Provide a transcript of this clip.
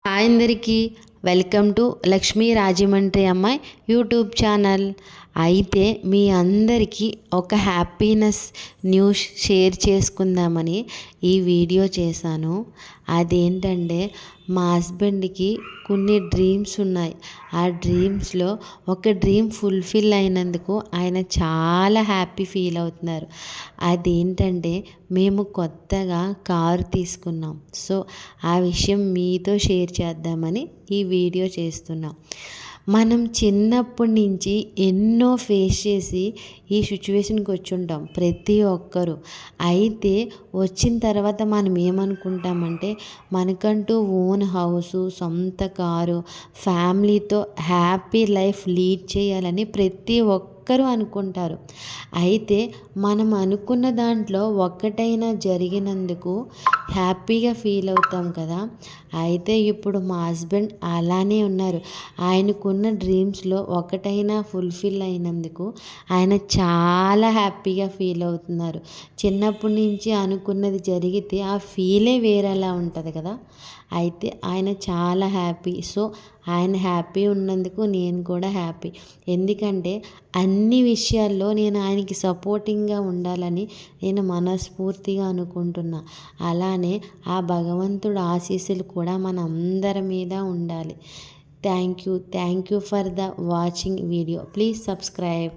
Hi అందరికీ, welcome to Lakshmi Rajahmundry అమ్మాయి YouTube channel. అయితే మీ అందరికీ ఒక హ్యాపీనెస్ న్యూస్ షేర్ చేసుకుందామని ఈ వీడియో చేశాను. అదేంటంటే మా హస్బెండ్కి కొన్ని డ్రీమ్స్ ఉన్నాయి. ఆ డ్రీమ్స్లో ఒక డ్రీమ్ ఫుల్ఫిల్ అయినందుకు ఆయన చాలా హ్యాపీ ఫీల్ అవుతున్నారు. అదేంటంటే మేము కొత్తగా కారు తీసుకున్నాం. సో ఆ విషయం మీతో షేర్ చేద్దామని ఈ వీడియో చేస్తున్నాం. మనం చిన్నప్పటి నుంచి ఎన్నో ఫేస్ చేసి ఈ సిచ్యువేషన్కి వచ్చి ఉంటాం ప్రతి ఒక్కరూ. అయితే వచ్చిన తర్వాత మనం ఏమనుకుంటామంటే మనకంటూ ఓన్ హౌసు, సొంత కారు, ఫ్యామిలీతో హ్యాపీ లైఫ్ లీడ్ చేయాలని ప్రతి ఒక్కరూ అనుకుంటారు. అయితే మనం అనుకున్న దాంట్లో ఒక్కటైనా జరిగినందుకు హ్యాపీగా ఫీల్ అవుతాం కదా. అయితే ఇప్పుడు మా హస్బెండ్ అలానే ఉన్నారు. ఆయనకున్న డ్రీమ్స్లో ఒకటైనా ఫుల్ఫిల్ అయినందుకు ఆయన చాలా హ్యాపీగా ఫీల్ అవుతున్నారు. చిన్నప్పటి నుంచి అనుకున్నది జరిగితే ఆ ఫీలే వేరేలా ఉంటుంది కదా. అయితే ఆయన చాలా హ్యాపీ. సో ఆయన హ్యాపీ ఉన్నందుకు నేను కూడా హ్యాపీ. ఎందుకంటే అన్ని విషయాల్లో నేను ఆయనకి సపోర్టింగ్గా ఉండాలని నేను మనస్ఫూర్తిగా అనుకుంటున్నా. అలానే ఆ భగవంతుడు ఆశీస్సులు కూడా మన అందరి మీద ఉండాలి. Thank you for the watching video. Please subscribe.